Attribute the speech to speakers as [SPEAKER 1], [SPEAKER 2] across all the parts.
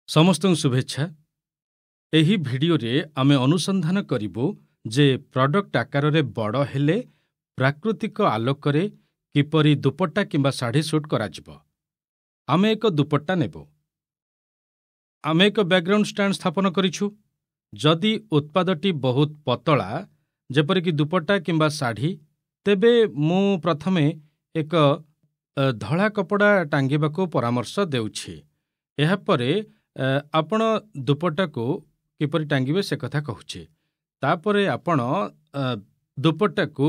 [SPEAKER 1] ସମସ୍ତଙ୍କୁ ଶୁଭେଚ୍ଛା। ଏହି ଭିଡିଓରେ ଆମେ ଅନୁସନ୍ଧାନ କରିବୁ ଯେ ପ୍ରଡକ୍ଟ ଆକାରରେ ବଡ଼ ହେଲେ ପ୍ରାକୃତିକ ଆଲୋକରେ କିପରି ଦୁପଟ୍ଟା କିମ୍ବା ଶାଢ଼ୀ ସୁଟ୍ କରାଯିବ। ଆମେ ଏକ ଦୁପଟ୍ଟା ନେବୁ। ଆମେ ଏକ ବ୍ୟାକଗ୍ରାଉଣ୍ଡ ଷ୍ଟାଣ୍ଡ ସ୍ଥାପନ କରିଛୁ। ଯଦି ଉତ୍ପାଦଟି ବହୁତ ପତଳା, ଯେପରିକି ଦୁପଟ୍ଟା କିମ୍ବା ଶାଢ଼ୀ, ତେବେ ମୁଁ ପ୍ରଥମେ ଏକ ଧଳା କପଡ଼ା ଟାଙ୍ଗିବାକୁ ପରାମର୍ଶ ଦେଉଛି। ଏହାପରେ ଆପଣ ଦୁପଟ୍ଟାକୁ କିପରି ଟାଙ୍ଗିବେ ସେ କଥା କହୁଛି। ତାପରେ ଆପଣ ଦୁପଟ୍ଟାକୁ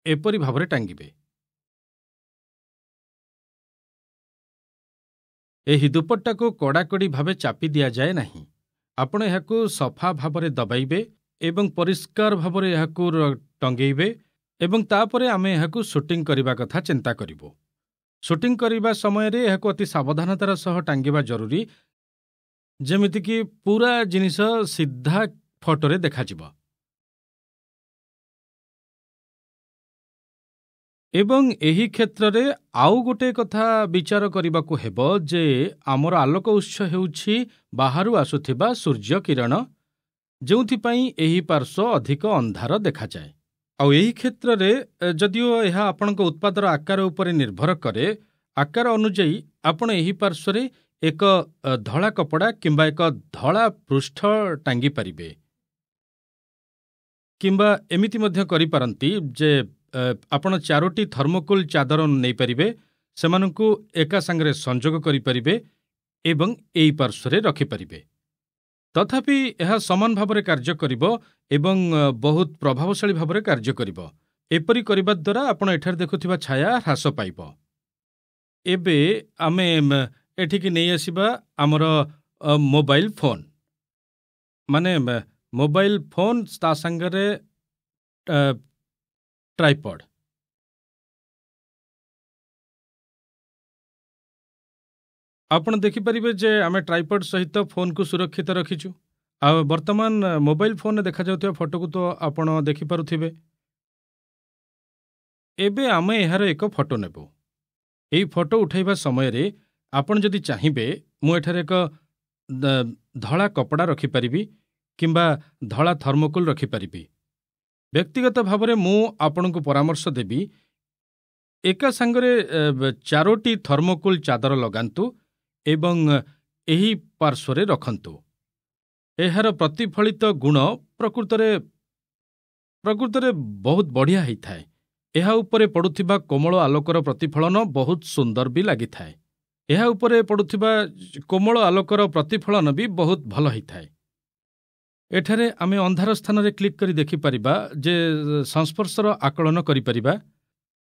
[SPEAKER 1] ଏପରି ଭାବରେ ଟାଙ୍ଗିବେ। ଏହି ଦୁପଟ୍ଟାକୁ କଡ଼ାକଡ଼ି ଭାବେ ଚାପି ଦିଆଯାଏ ନାହିଁ। ଆପଣ ଏହାକୁ ସଫା ଭାବରେ ଦବାଇବେ ଏବଂ ପରିଷ୍କାର ଭାବରେ ଏହାକୁ ଟଙ୍ଗେଇବେ ଏବଂ ତାପରେ ଆମେ ଏହାକୁ ସୁଟିଂ କରିବା କଥା ଚିନ୍ତା କରିବୁ। ସୁଟିଂ କରିବା ସମୟରେ ଏହାକୁ ଅତି ସାବଧାନତାର ସହ ଟାଙ୍ଗିବା ଜରୁରୀ, ଯେମିତିକି ପୁରା ଜିନିଷ ସିଧା ଫଟୋରେ ଦେଖାଯିବ। ଏବଂ ଏହି କ୍ଷେତ୍ରରେ ଆଉ ଗୋଟିଏ କଥା ବିଚାର କରିବାକୁ ହେବ ଯେ ଆମର ଆଲୋକ ଉତ୍ସ ହେଉଛି ବାହାରୁ ଆସୁଥିବା ସୂର୍ଯ୍ୟ କିରଣ, ଯେଉଁଥିପାଇଁ ଏହି ପାର୍ଶ୍ୱ ଅଧିକ ଅନ୍ଧାର ଦେଖାଯାଏ। ଆଉ ଏହି କ୍ଷେତ୍ରରେ ଯଦିଓ ଏହା ଆପଣଙ୍କ ଉତ୍ପାଦର ଆକାର ଉପରେ ନିର୍ଭର କରେ, ଆକାର ଅନୁଯାୟୀ ଆପଣ ଏହି ପାର୍ଶ୍ୱରେ ଏକ ଧଳା କପଡ଼ା କିମ୍ବା ଏକ ଧଳା ପୃଷ୍ଠ ଟାଙ୍ଗି ପାରିବେ। କିମ୍ବା ଏମିତି ମଧ୍ୟ କରିପାରନ୍ତି ଯେ ଆପଣ 4ଟି ଥର୍ମୋକୁଲ୍ ଚାଦର ନେଇପାରିବେ, ସେମାନଙ୍କୁ ଏକା ସାଙ୍ଗରେ ସଂଯୋଗ କରିପାରିବେ ଏବଂ ଏହି ପାର୍ଶ୍ୱରେ ରଖିପାରିବେ। ତଥାପି ଏହା ସମାନ ଭାବରେ କାର୍ଯ୍ୟ କରିବ ଏବଂ ବହୁତ ପ୍ରଭାବଶାଳୀ ଭାବରେ କାର୍ଯ୍ୟ କରିବ। ଏପରି କରିବା ଦ୍ୱାରା ଆପଣ ଏଠାରେ ଦେଖୁଥିବା ଛାୟା ହ୍ରାସ ପାଇବ। ଏବେ ଆମେ ଏଠିକି ନେଇ ଆସିବା ଆମର ମୋବାଇଲ ଫୋନ୍, ମାନେ ମୋବାଇଲ ଫୋନ୍ ତା ସାଙ୍ଗରେ ଟ୍ରାଇପଡ୍। ଆପଣ ଦେଖିପାରିବେ ଯେ ଆମେ ଟ୍ରାଇପଡ୍ ସହିତ ଫୋନ୍କୁ ସୁରକ୍ଷିତ ରଖିଛୁ। ଆଉ ବର୍ତ୍ତମାନ ମୋବାଇଲ ଫୋନ୍ରେ ଦେଖାଯାଉଥିବା ଫଟୋକୁ ତ ଆପଣ ଦେଖିପାରୁଥିବେ। ଏବେ ଆମେ ଏହାର ଏକ ଫଟୋ ନେବୁ। ଏହି ଫଟୋ ଉଠାଇବା ସମୟରେ ଆପଣ ଯଦି ଚାହିଁବେ, ମୁଁ ଏଠାରେ ଏକ ଧଳା କପଡ଼ା ରଖିପାରିବି କିମ୍ବା ଧଳା ଥର୍ମୋକୁଲ୍ ରଖିପାରିବି। ବ୍ୟକ୍ତିଗତ ଭାବରେ ମୁଁ ଆପଣଙ୍କୁ ପରାମର୍ଶ ଦେବି, ଏକା ସାଙ୍ଗରେ 4ଟି ଥର୍ମୋକୁଲ୍ ଚାଦର ଲଗାନ୍ତୁ ଏବଂ ଏହି ପାର୍ଶ୍ୱରେ ରଖନ୍ତୁ। ଏହାର ପ୍ରତିଫଳିତ ଗୁଣ ପ୍ରକୃତରେ ବହୁତ ବଢ଼ିଆ ହେଇଥାଏ। ଏହା ଉପରେ ପଡ଼ୁଥିବା କୋମଳ ଆଲୋକର ପ୍ରତିଫଳନ ବହୁତ ସୁନ୍ଦର ବି ଲାଗିଥାଏ। ଏହା ଉପରେ ପଡ଼ୁଥିବା କୋମଳ ଆଲୋକର ପ୍ରତିଫଳନ ବି ବହୁତ ଭଲ ହେଇଥାଏ। ଏଠାରେ ଆମେ ଅନ୍ଧାର ସ୍ଥାନରେ କ୍ଲିକ୍ କରି ଦେଖିପାରିବା ଯେ ସଂସ୍ପର୍ଶର ଆକଳନ କରିପାରିବା।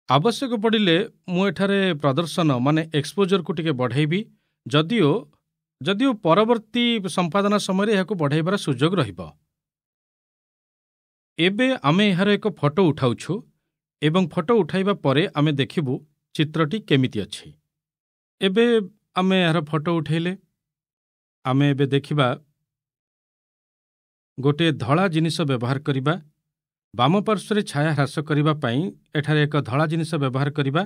[SPEAKER 1] ଆବଶ୍ୟକ ପଡ଼ିଲେ ମୁଁ ଏଠାରେ ପ୍ରଦର୍ଶନ ମାନେ ଏକ୍ସପୋଜରକୁ ଟିକେ ବଢ଼ାଇବି, ଯଦିଓ ପରବର୍ତ୍ତୀ ସମ୍ପାଦନା ସମୟରେ ଏହାକୁ ବଢ଼ାଇବାର ସୁଯୋଗ ରହିବ। ଏବେ ଆମେ ଏହାର ଏକ ଫଟୋ ଉଠାଉଛୁ ଏବଂ ଫଟୋ ଉଠାଇବା ପରେ ଆମେ ଦେଖିବୁ ଚିତ୍ରଟି କେମିତି ଅଛି। ଏବେ ଆମେ ଏହାର ଫଟୋ ଉଠାଇଲେ ଆମେ ଏବେ ଦେଖିବା ଗୋଟିଏ ଧଳା ଜିନିଷ ବ୍ୟବହାର କରିବା। ବାମ ପାର୍ଶ୍ୱରେ ଛାୟା ହ୍ରାସ କରିବା ପାଇଁ ଏଠାରେ ଏକ ଧଳା ଜିନିଷ ବ୍ୟବହାର କରିବା।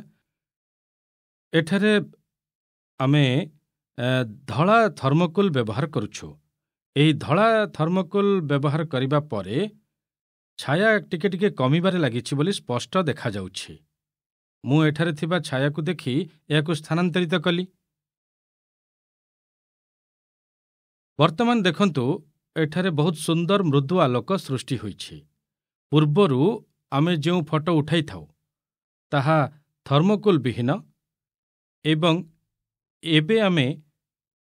[SPEAKER 1] ଏଠାରେ ଆମେ ଧଳା ଥର୍ମୋକୁଲ୍ ବ୍ୟବହାର କରୁଛୁ। ଏହି ଧଳା ଥର୍ମୋକୁଲ୍ ବ୍ୟବହାର କରିବା ପରେ ଛାୟା ଟିକେ ଟିକେ କମିବାରେ ଲାଗିଛି ବୋଲି ସ୍ପଷ୍ଟ ଦେଖାଯାଉଛି। ମୁଁ ଏଠାରେ ଥିବା ଛାୟାକୁ ଦେଖି ଏହାକୁ ସ୍ଥାନାନ୍ତରିତ କଲି। ବର୍ତ୍ତମାନ ଦେଖନ୍ତୁ, ଏଠାରେ ବହୁତ ସୁନ୍ଦର ମୃଦୁ ଆଲୋକ ସୃଷ୍ଟି ହୋଇଛି। ପୂର୍ବରୁ ଆମେ ଯେଉଁ ଫଟୋ ଉଠାଇଥାଉ ତାହା ଥର୍ମୋକୁଲ୍ ବିହୀନ ଏବଂ ଏବେ ଆମେ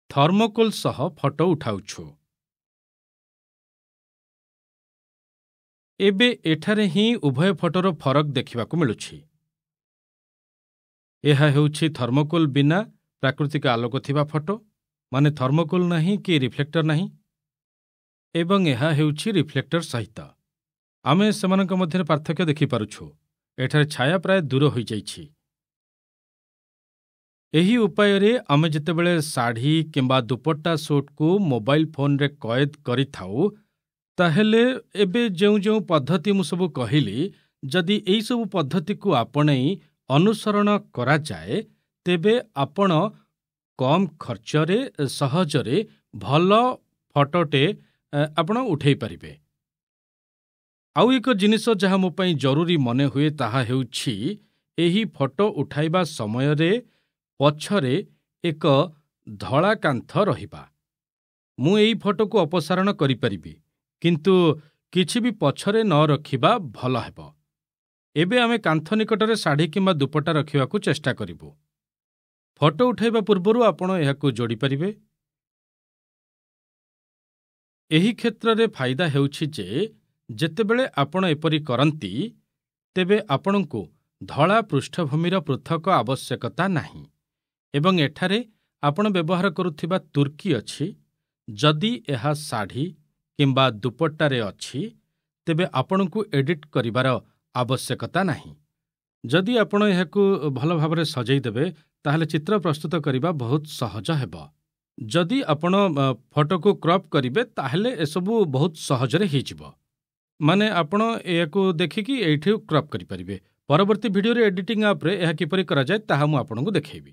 [SPEAKER 1] ଥର୍ମୋକୁଲ୍ ସହ ଫଟୋ ଉଠାଉଛୁ। ଏବେ ଏଠାରେ ହିଁ ଉଭୟ ଫଟୋର ଫରକ ଦେଖିବାକୁ ମିଳୁଛି। ଏହା ହେଉଛି ଥର୍ମୋକୁଲ୍ ବିନା ପ୍ରାକୃତିକ ଆଲୋକ ଥିବା ଫଟୋ, ମାନେ ଥର୍ମୋକୁଲ୍ ନାହିଁ କି ରିଫ୍ଲେକ୍ଟର ନାହିଁ, ଏବଂ ଏହା ହେଉଛି ରିଫ୍ଲେକ୍ଟର ସହିତ। ଆମେ ସେମାନଙ୍କ ମଧ୍ୟରେ ପାର୍ଥକ୍ୟ ଦେଖିପାରୁଛୁ। ଏଠାରେ ଛାୟା ପ୍ରାୟ ଦୂର ହୋଇଯାଇଛି। ଏହି ଉପାୟରେ ଆମେ ଯେତେବେଳେ ଶାଢ଼ୀ କିମ୍ବା ଦୁପଟ୍ଟା ସୁଟ୍କୁ ମୋବାଇଲ ଫୋନ୍ରେ କଏଦ କରିଥାଉ, ତାହେଲେ ଏବେ ଯେଉଁ ଯେଉଁ ପଦ୍ଧତି ମୁଁ ସବୁ କହିଲି, ଯଦି ଏହିସବୁ ପଦ୍ଧତିକୁ ଆପଣେଇ ଅନୁସରଣ କରାଯାଏ, ତେବେ ଆପଣ କମ୍ ଖର୍ଚ୍ଚରେ ସହଜରେ ଭଲ ଫଟୋଟେ ଆପଣ ଉଠାଇ ପାରିବେ। ଆଉ ଏକ ଜିନିଷ ଯାହା ମୋ ପାଇଁ ଜରୁରୀ ମନେ ହୁଏ ତାହା ହେଉଛି ଏହି ଫଟୋ ଉଠାଇବା ସମୟରେ ପଛରେ ଏକ ଧଳା କାନ୍ଥ ରହିବା। ମୁଁ ଏହି ଫଟୋକୁ ଅପସାରଣ କରିପାରିବି, କିନ୍ତୁ କିଛି ବି ପଛରେ ନ ରଖିବା ଭଲ ହେବ। ଏବେ ଆମେ କାନ୍ଥ ନିକଟରେ ଶାଢ଼ୀ କିମ୍ବା ଦୁପଟ୍ଟା ରଖିବାକୁ ଚେଷ୍ଟା କରିବୁ। ଫଟୋ ଉଠାଇବା ପୂର୍ବରୁ ଆପଣ ଏହାକୁ ଯୋଡ଼ିପାରିବେ। ଏହି କ୍ଷେତ୍ରରେ ଫାଇଦା ହେଉଛି ଯେ ଯେତେବେଳେ ଆପଣ ଏପରି କରନ୍ତି, ତେବେ ଆପଣଙ୍କୁ ଧଳା ପୃଷ୍ଠଭୂମିର ପୃଥକ ଆବଶ୍ୟକତା ନାହିଁ ଏବଂ ଏଠାରେ ଆପଣ ବ୍ୟବହାର କରୁଥିବା ତୁର୍କୀ ଅଛି। ଯଦି ଏହା ଶାଢ଼ୀ କିମ୍ବା ଦୁପଟ୍ଟାରେ ଅଛି, ତେବେ ଆପଣଙ୍କୁ ଏଡିଟ୍ କରିବାର ଆବଶ୍ୟକତା ନାହିଁ। ଯଦି ଆପଣ ଏହାକୁ ଭଲ ଭାବରେ ସଜେଇ ଦେବେ, ତାହେଲେ ଚିତ୍ର ପ୍ରସ୍ତୁତ କରିବା ବହୁତ ସହଜ ହେବ। ଯଦି ଆପଣ ଫଟୋକୁ କ୍ରପ୍ କରିବେ, ତାହେଲେ ଏସବୁ ବହୁତ ସହଜରେ ହେଇଯିବ। ମାନେ ଆପଣ ଏହାକୁ ଦେଖିକି ଏଇଠି କ୍ରପ୍ କରିପାରିବେ। ପରବର୍ତ୍ତୀ ଭିଡ଼ିଓରେ ଏଡିଟିଂ ଆପ୍ରେ ଏହା କିପରି କରାଯାଏ ତାହା ମୁଁ ଆପଣଙ୍କୁ ଦେଖେଇବି।